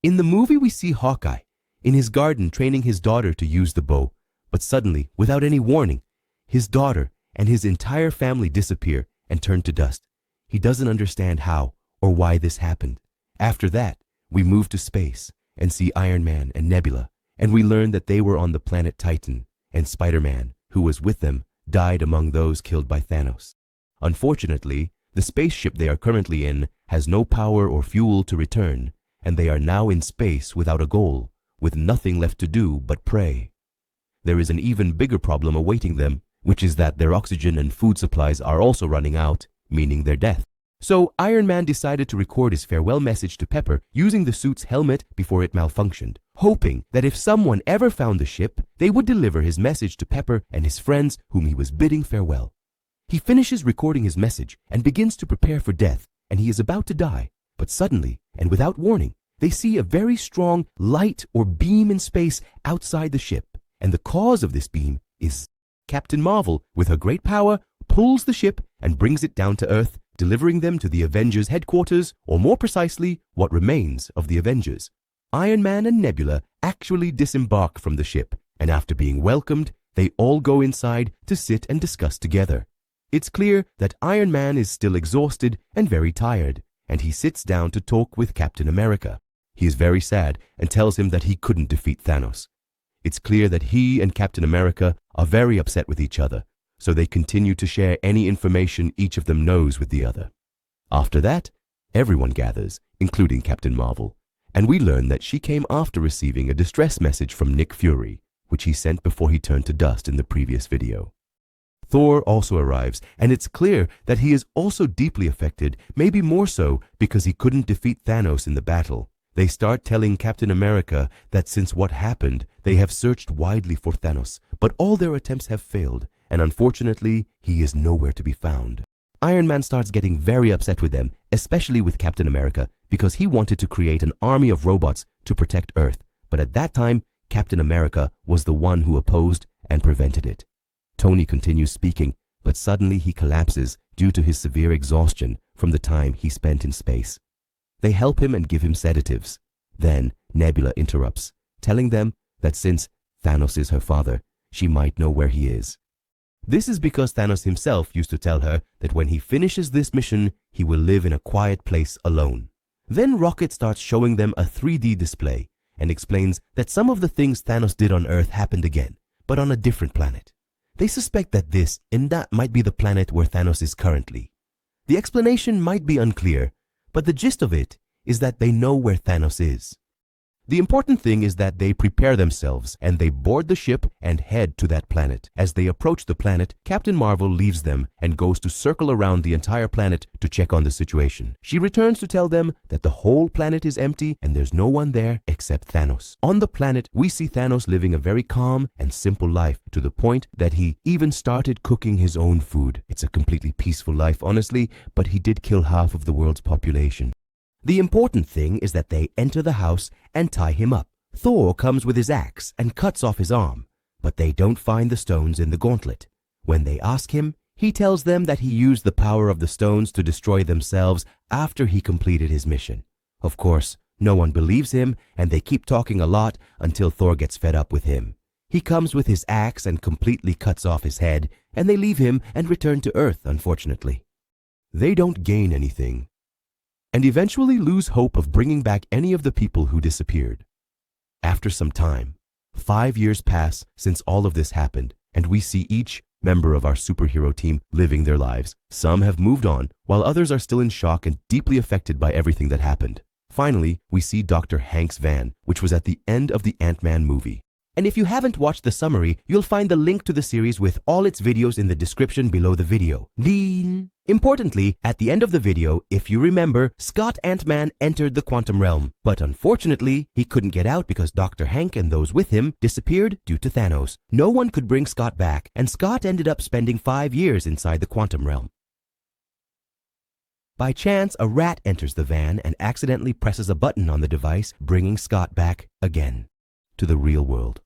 In the movie, we see Hawkeye in his garden training his daughter to use the bow, but suddenly, without any warning, his daughter and his entire family disappear and turn to dust. He doesn't understand how or why this happened. After that, we move to space and see Iron Man and Nebula, and we learn that they were on the planet Titan, and Spider-Man, who was with them, died among those killed by Thanos. Unfortunately, the spaceship they are currently in has no power or fuel to return, and they are now in space without a goal, with nothing left to do but pray. There is an even bigger problem awaiting them, which is that their oxygen and food supplies are also running out, meaning their death. So Iron Man decided to record his farewell message to Pepper using the suit's helmet before it malfunctioned, hoping that if someone ever found the ship, they would deliver his message to Pepper and his friends whom he was bidding farewell. He finishes recording his message and begins to prepare for death, and he is about to die. But suddenly, and without warning, they see a very strong light or beam in space outside the ship, and the cause of this beam is Captain Marvel, with her great power, pulls the ship and brings it down to Earth, delivering them to the Avengers headquarters, or more precisely, what remains of the Avengers. Iron Man and Nebula actually disembark from the ship, and after being welcomed, they all go inside to sit and discuss together. It's clear that Iron Man is still exhausted and very tired, and he sits down to talk with Captain America. He is very sad and tells him that he couldn't defeat Thanos. It's clear that he and Captain America are very upset with each other, so they continue to share any information each of them knows with the other. After that, everyone gathers, including Captain Marvel, and we learn that she came after receiving a distress message from Nick Fury, which he sent before he turned to dust in the previous video. Thor also arrives, and it's clear that he is also deeply affected, maybe more so because he couldn't defeat Thanos in the battle. They start telling Captain America that since what happened, they have searched widely for Thanos, but all their attempts have failed, and unfortunately, he is nowhere to be found. Iron Man starts getting very upset with them, especially with Captain America, because he wanted to create an army of robots to protect Earth, but at that time, Captain America was the one who opposed and prevented it. Tony continues speaking, but suddenly he collapses due to his severe exhaustion from the time he spent in space. They help him and give him sedatives. Then Nebula interrupts, telling them that since Thanos is her father, she might know where he is. This is because Thanos himself used to tell her that when he finishes this mission, he will live in a quiet place alone. Then Rocket starts showing them a 3D display and explains that some of the things Thanos did on Earth happened again, but on a different planet. They suspect that this and that might be the planet where Thanos is currently. The explanation might be unclear, but the gist of it is that they know where Thanos is. The important thing is that they prepare themselves and they board the ship and head to that planet. As they approach the planet, Captain Marvel leaves them and goes to circle around the entire planet to check on the situation. She returns to tell them that the whole planet is empty and there's no one there except Thanos. On the planet, we see Thanos living a very calm and simple life to the point that he even started cooking his own food. It's a completely peaceful life, honestly, but he did kill half of the world's population. The important thing is that they enter the house and tie him up. Thor comes with his axe and cuts off his arm, but they don't find the stones in the gauntlet. When they ask him, he tells them that he used the power of the stones to destroy themselves after he completed his mission. Of course, no one believes him, and they keep talking a lot until Thor gets fed up with him. He comes with his axe and completely cuts off his head, and they leave him and return to Earth, unfortunately. They don't gain anything, and eventually lose hope of bringing back any of the people who disappeared. After some time, 5 years pass since all of this happened, and we see each member of our superhero team living their lives. Some have moved on, while others are still in shock and deeply affected by everything that happened. Finally, we see Dr. Hank's van, which was at the end of the Ant-Man movie. And if you haven't watched the summary, you'll find the link to the series with all its videos in the description below the video. Importantly, at the end of the video, if you remember, Scott Ant-Man entered the quantum realm, but unfortunately, he couldn't get out because Dr. Hank and those with him disappeared due to Thanos. No one could bring Scott back, and Scott ended up spending 5 years inside the quantum realm. By chance, a rat enters the van and accidentally presses a button on the device, bringing Scott back again to the real world.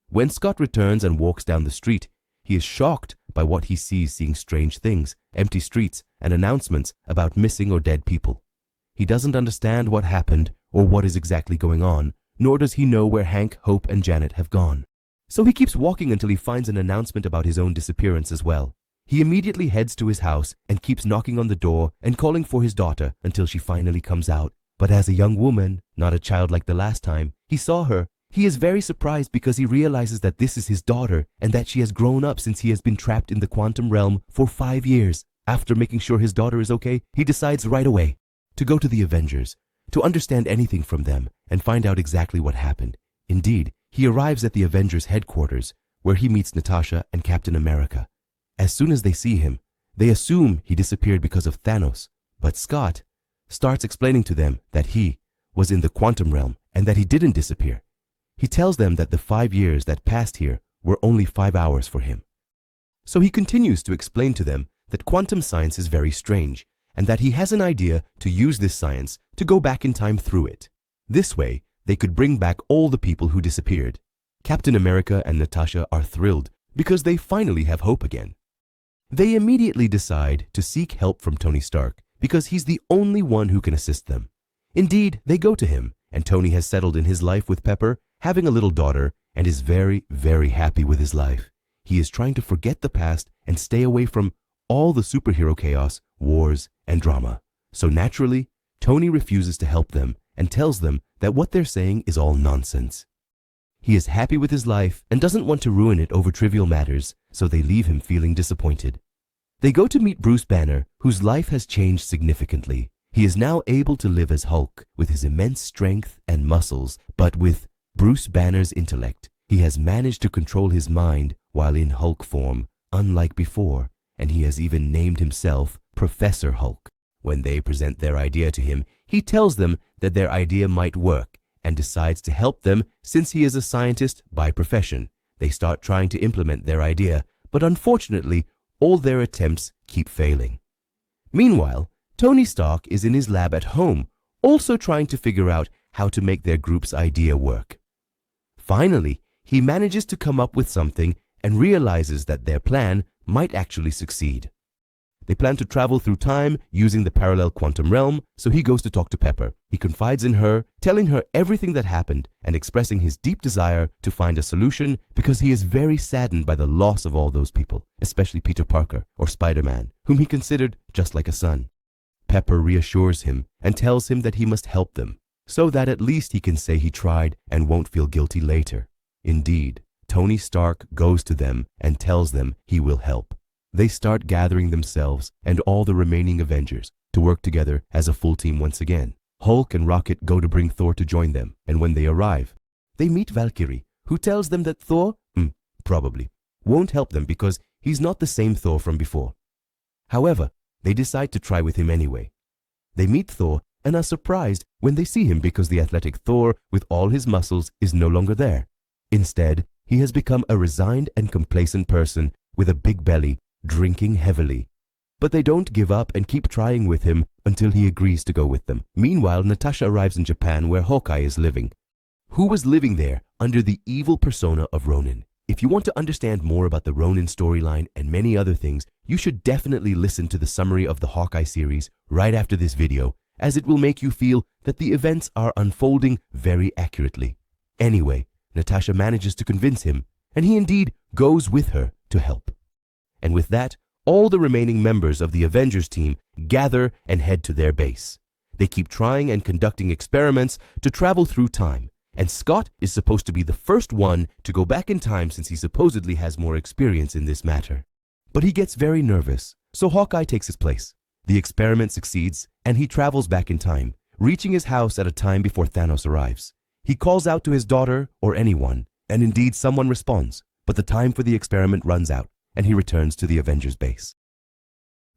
When Scott returns and walks down the street, he is shocked by what he sees, seeing strange things, empty streets, and announcements about missing or dead people. He doesn't understand what happened or what is exactly going on, nor does he know where Hank, Hope, and Janet have gone. So he keeps walking until he finds an announcement about his own disappearance as well. He immediately heads to his house and keeps knocking on the door and calling for his daughter until she finally comes out. But as a young woman, not a child like the last time, he saw her. He is very surprised because he realizes that this is his daughter and that she has grown up since he has been trapped in the quantum realm for 5 years. After making sure his daughter is okay, he decides right away to go to the Avengers, to understand anything from them and find out exactly what happened. Indeed, he arrives at the Avengers headquarters, where he meets Natasha and Captain America. As soon as they see him, they assume he disappeared because of Thanos, but Scott starts explaining to them that he was in the quantum realm and that he didn't disappear. He tells them that the 5 years that passed here were only 5 hours for him. So he continues to explain to them that quantum science is very strange and that he has an idea to use this science to go back in time through it. This way, they could bring back all the people who disappeared. Captain America and Natasha are thrilled because they finally have hope again. They immediately decide to seek help from Tony Stark because he's the only one who can assist them. Indeed, they go to him, and Tony has settled in his life with Pepper, having a little daughter, and is very, very happy with his life. He is trying to forget the past and stay away from all the superhero chaos, wars, and drama. So naturally, Tony refuses to help them and tells them that what they're saying is all nonsense. He is happy with his life and doesn't want to ruin it over trivial matters, so they leave him feeling disappointed. They go to meet Bruce Banner, whose life has changed significantly. He is now able to live as Hulk with his immense strength and muscles, but with Bruce Banner's intellect, he has managed to control his mind while in Hulk form, unlike before, and he has even named himself Professor Hulk. When they present their idea to him, he tells them that their idea might work and decides to help them since he is a scientist by profession. They start trying to implement their idea, but unfortunately, all their attempts keep failing. Meanwhile, Tony Stark is in his lab at home, also trying to figure out how to make their group's idea work. Finally, he manages to come up with something and realizes that their plan might actually succeed. They plan to travel through time using the parallel quantum realm, so he goes to talk to Pepper. He confides in her, telling her everything that happened and expressing his deep desire to find a solution because he is very saddened by the loss of all those people, especially Peter Parker or Spider-Man, whom he considered just like a son. Pepper reassures him and tells him that he must help them, so that at least he can say he tried and won't feel guilty later. Indeed, Tony Stark goes to them and tells them he will help. They start gathering themselves and all the remaining Avengers to work together as a full team once again. Hulk and Rocket go to bring Thor to join them, and when they arrive, they meet Valkyrie, who tells them that Thor, probably, won't help them because he's not the same Thor from before. However, they decide to try with him anyway. They meet Thor and are surprised when they see him because the athletic Thor with all his muscles is no longer there. Instead, he has become a resigned and complacent person with a big belly, drinking heavily. But they don't give up and keep trying with him until he agrees to go with them. Meanwhile, Natasha arrives in Japan where Hawkeye is living, who was living there under the evil persona of Ronin. If you want to understand more about the Ronin storyline and many other things, you should definitely listen to the summary of the Hawkeye series right after this video, as it will make you feel that the events are unfolding very accurately. Anyway, Natasha manages to convince him, and he indeed goes with her to help. And with that, all the remaining members of the Avengers team gather and head to their base. They keep trying and conducting experiments to travel through time, and Scott is supposed to be the first one to go back in time since he supposedly has more experience in this matter. But he gets very nervous, so Hawkeye takes his place. The experiment succeeds, and he travels back in time, reaching his house at a time before Thanos arrives. He calls out to his daughter or anyone, and indeed someone responds, but the time for the experiment runs out, and he returns to the Avengers base.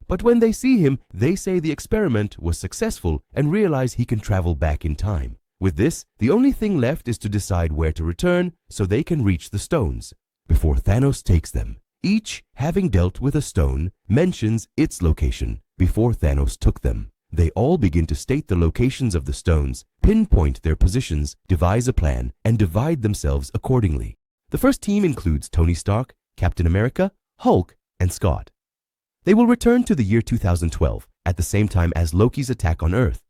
But when they see him, they say the experiment was successful and realize he can travel back in time. With this, the only thing left is to decide where to return so they can reach the stones before Thanos takes them. Each, having dealt with a stone, mentions its location before Thanos took them. They all begin to state the locations of the stones, pinpoint their positions, devise a plan, and divide themselves accordingly. The first team includes Tony Stark, Captain America, Hulk, and Scott. They will return to the year 2012 at the same time as Loki's attack on Earth.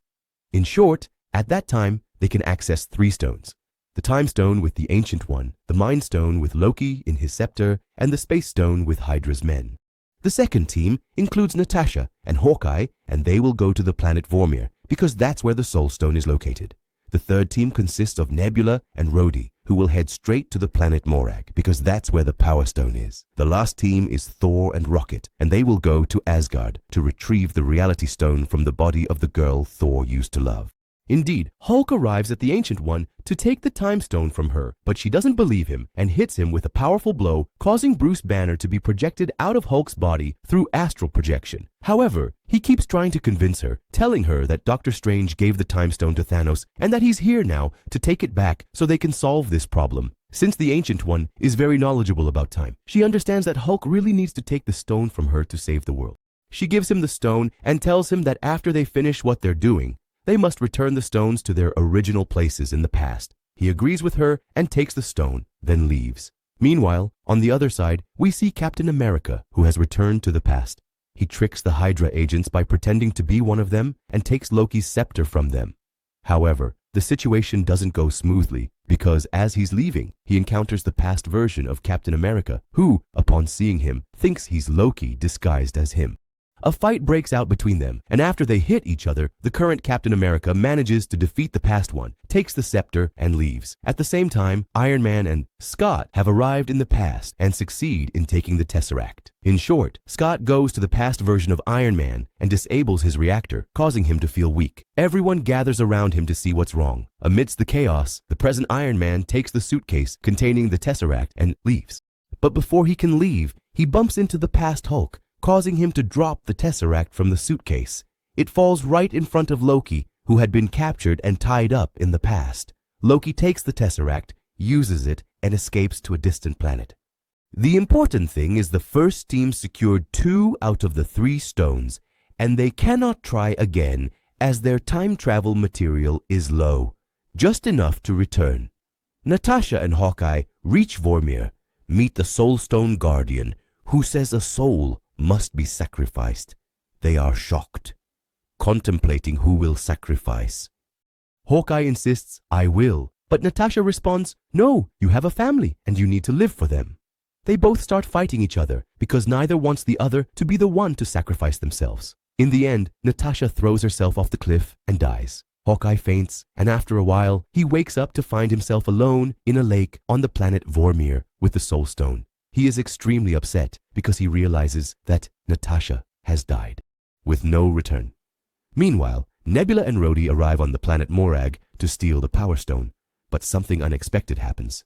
In short, at that time, they can access 3 stones. The Time Stone with the Ancient One, the Mind Stone with Loki in his scepter, and the Space Stone with Hydra's men. The second team includes Natasha and Hawkeye, and they will go to the planet Vormir, because that's where the Soul Stone is located. The third team consists of Nebula and Rhodey, who will head straight to the planet Morag, because that's where the Power Stone is. The last team is Thor and Rocket, and they will go to Asgard to retrieve the Reality Stone from the body of the girl Thor used to love. Indeed, Hulk arrives at the Ancient One to take the Time Stone from her, but she doesn't believe him and hits him with a powerful blow, causing Bruce Banner to be projected out of Hulk's body through astral projection. However, he keeps trying to convince her, telling her that Doctor Strange gave the Time Stone to Thanos and that he's here now to take it back so they can solve this problem. Since the Ancient One is very knowledgeable about time, she understands that Hulk really needs to take the stone from her to save the world. She gives him the stone and tells him that after they finish what they're doing, they must return the stones to their original places in the past. He agrees with her and takes the stone, then leaves. Meanwhile, on the other side, we see Captain America, who has returned to the past. He tricks the Hydra agents by pretending to be one of them and takes Loki's scepter from them. However, the situation doesn't go smoothly because as he's leaving, he encounters the past version of Captain America, who, upon seeing him, thinks he's Loki disguised as him. A fight breaks out between them, and after they hit each other, the current Captain America manages to defeat the past one, takes the scepter, and leaves. At the same time, Iron Man and Scott have arrived in the past and succeed in taking the Tesseract. In short, Scott goes to the past version of Iron Man and disables his reactor, causing him to feel weak. Everyone gathers around him to see what's wrong. Amidst the chaos, the present Iron Man takes the suitcase containing the Tesseract and leaves. But before he can leave, he bumps into the past Hulk, causing him to drop the Tesseract from the suitcase. It falls right in front of Loki, who had been captured and tied up in the past. Loki takes the Tesseract, uses it, and escapes to a distant planet. The important thing is the first team secured 2 out of the 3 stones, and they cannot try again as their time travel material is low, just enough to return. Natasha and Hawkeye reach Vormir, meet the Soul Stone Guardian, who says a soul must be sacrificed. They are shocked, contemplating who will sacrifice. Hawkeye insists, "I will," but Natasha responds, "No, you have a family and you need to live for them." They both start fighting each other because neither wants the other to be the one to sacrifice themselves. In the end, Natasha throws herself off the cliff and dies. Hawkeye faints, and after a while, he wakes up to find himself alone in a lake on the planet Vormir with the Soul Stone. He is extremely upset because he realizes that Natasha has died, with no return. Meanwhile, Nebula and Rhodey arrive on the planet Morag to steal the Power Stone, but something unexpected happens.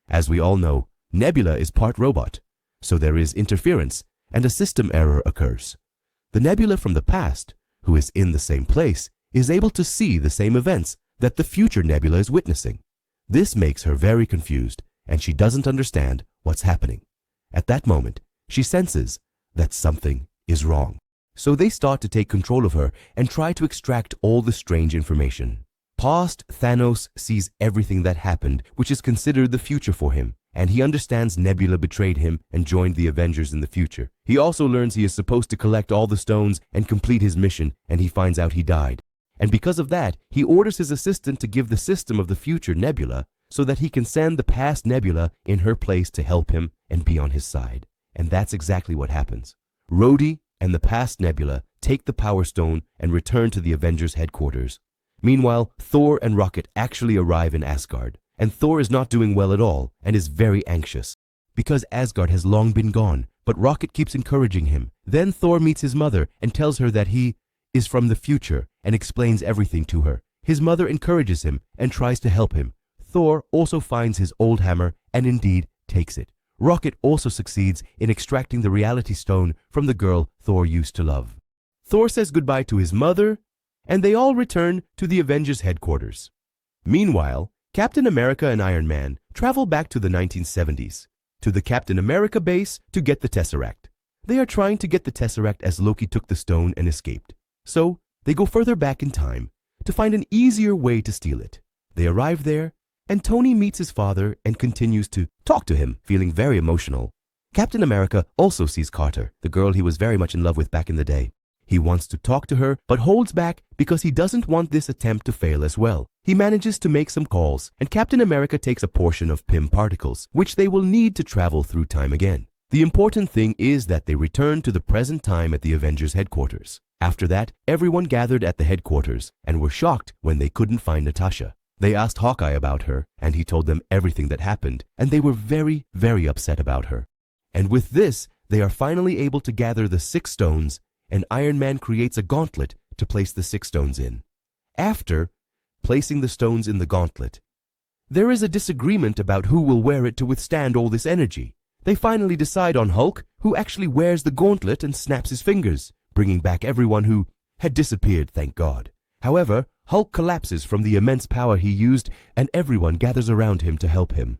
As we all know, Nebula is part robot, so there is interference and a system error occurs. The Nebula from the past, who is in the same place, is able to see the same events that the future Nebula is witnessing. This makes her very confused, and she doesn't understand what's happening. At that moment, she senses that something is wrong. So they start to take control of her and try to extract all the strange information. Past Thanos sees everything that happened, which is considered the future for him, and he understands Nebula betrayed him and joined the Avengers in the future. He also learns he is supposed to collect all the stones and complete his mission, and he finds out he died. And because of that, he orders his assistant to give the system of the future Nebula so that he can send the past Nebula in her place to help him and be on his side. And that's exactly what happens. Rhodey and the past Nebula take the Power Stone and return to the Avengers headquarters. Meanwhile, Thor and Rocket actually arrive in Asgard, and Thor is not doing well at all and is very anxious because Asgard has long been gone, but Rocket keeps encouraging him. Then Thor meets his mother and tells her that he is from the future and explains everything to her. His mother encourages him and tries to help him. Thor also finds his old hammer and indeed takes it. Rocket also succeeds in extracting the Reality Stone from the girl Thor used to love. Thor says goodbye to his mother, and they all return to the Avengers headquarters. Meanwhile, Captain America and Iron Man travel back to the 1970s, to the Captain America base to get the Tesseract. They are trying to get the Tesseract as Loki took the stone and escaped. So, they go further back in time to find an easier way to steal it. They arrive there, and Tony meets his father and continues to talk to him, feeling very emotional. Captain America also sees Carter, the girl he was very much in love with back in the day. He wants to talk to her, but holds back because he doesn't want this attempt to fail as well. He manages to make some calls, and Captain America takes a portion of Pym particles, which they will need to travel through time again. The important thing is that they return to the present time at the Avengers headquarters. After that, everyone gathered at the headquarters and were shocked when they couldn't find Natasha. They asked Hawkeye about her, and he told them everything that happened, and they were very, very upset about her. And with this, they are finally able to gather the 6 stones, and Iron Man creates a gauntlet to place the 6 stones in. After placing the stones in the gauntlet, there is a disagreement about who will wear it to withstand all this energy. They finally decide on Hulk, who actually wears the gauntlet and snaps his fingers, bringing back everyone who had disappeared, thank God. However, Hulk collapses from the immense power he used, and everyone gathers around him to help him.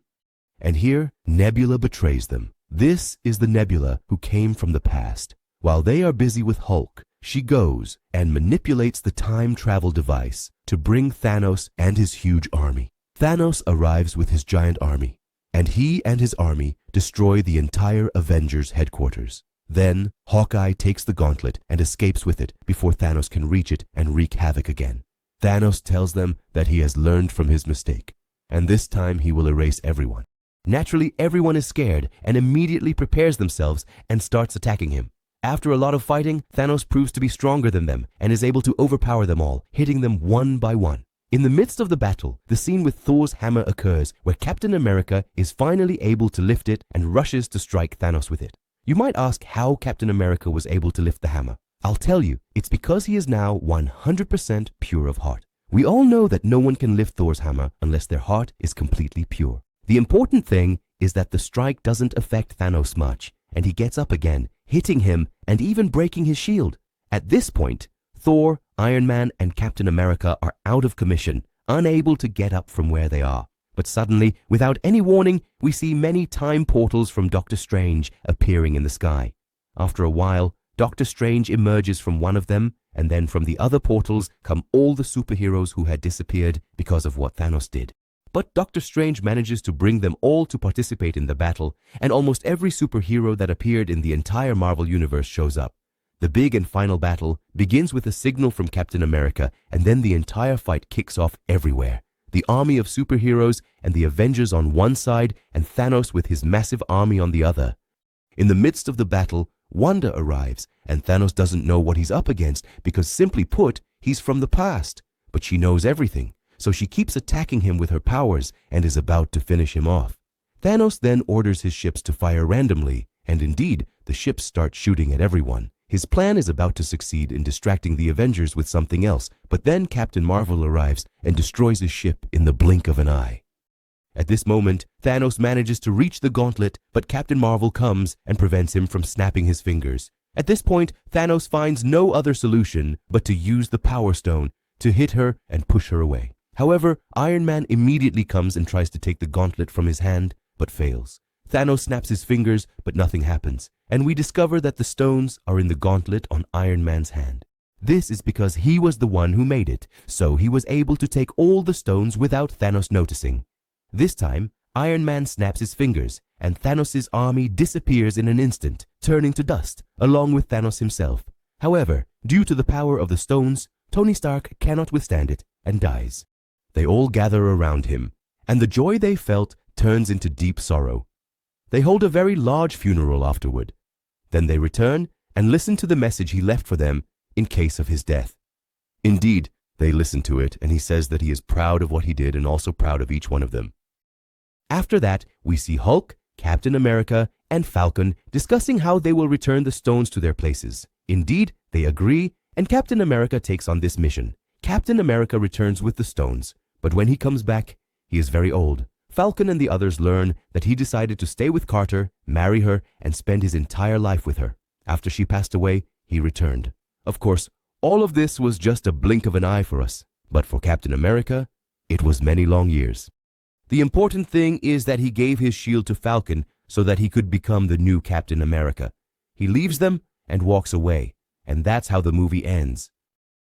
And here, Nebula betrays them. This is the Nebula who came from the past. While they are busy with Hulk, she goes and manipulates the time travel device to bring Thanos and his huge army. Thanos arrives with his giant army, and he and his army destroy the entire Avengers headquarters. Then, Hawkeye takes the gauntlet and escapes with it before Thanos can reach it and wreak havoc again. Thanos tells them that he has learned from his mistake, and this time he will erase everyone. Naturally, everyone is scared and immediately prepares themselves and starts attacking him. After a lot of fighting, Thanos proves to be stronger than them and is able to overpower them all, hitting them one by one. In the midst of the battle, the scene with Thor's hammer occurs where Captain America is finally able to lift it and rushes to strike Thanos with it. You might ask how Captain America was able to lift the hammer. I'll tell you, it's because he is now 100% pure of heart. We all know that no one can lift Thor's hammer unless their heart is completely pure. The important thing is that the strike doesn't affect Thanos much, and he gets up again, hitting him and even breaking his shield. At this point, Thor, Iron Man, and Captain America are out of commission, unable to get up from where they are. But suddenly, without any warning, we see many time portals from Doctor Strange appearing in the sky. After a while, Doctor Strange emerges from one of them, and then from the other portals come all the superheroes who had disappeared because of what Thanos did. But Doctor Strange manages to bring them all to participate in the battle, and almost every superhero that appeared in the entire Marvel Universe shows up. The big and final battle begins with a signal from Captain America, and then the entire fight kicks off everywhere. The army of superheroes and the Avengers on one side, and Thanos with his massive army on the other. In the midst of the battle, Wanda arrives, and Thanos doesn't know what he's up against because, simply put, he's from the past. But she knows everything, so she keeps attacking him with her powers and is about to finish him off. Thanos then orders his ships to fire randomly, and indeed, the ships start shooting at everyone. His plan is about to succeed in distracting the Avengers with something else, but then Captain Marvel arrives and destroys his ship in the blink of an eye. At this moment, Thanos manages to reach the gauntlet, but Captain Marvel comes and prevents him from snapping his fingers. At this point, Thanos finds no other solution but to use the Power Stone to hit her and push her away. However, Iron Man immediately comes and tries to take the gauntlet from his hand, but fails. Thanos snaps his fingers, but nothing happens, and we discover that the stones are in the gauntlet on Iron Man's hand. This is because he was the one who made it, so he was able to take all the stones without Thanos noticing. This time, Iron Man snaps his fingers, and Thanos' army disappears in an instant, turning to dust, along with Thanos himself. However, due to the power of the stones, Tony Stark cannot withstand it and dies. They all gather around him, and the joy they felt turns into deep sorrow. They hold a very large funeral afterward. Then they return and listen to the message he left for them in case of his death. Indeed, they listen to it, and he says that he is proud of what he did and also proud of each one of them. After that, we see Hulk, Captain America, and Falcon discussing how they will return the stones to their places. Indeed, they agree, and Captain America takes on this mission. Captain America returns with the stones, but when he comes back, he is very old. Falcon and the others learn that he decided to stay with Carter, marry her, and spend his entire life with her. After she passed away, he returned. Of course, all of this was just a blink of an eye for us, but for Captain America, it was many long years. The important thing is that he gave his shield to Falcon so that he could become the new Captain America. He leaves them and walks away, and that's how the movie ends.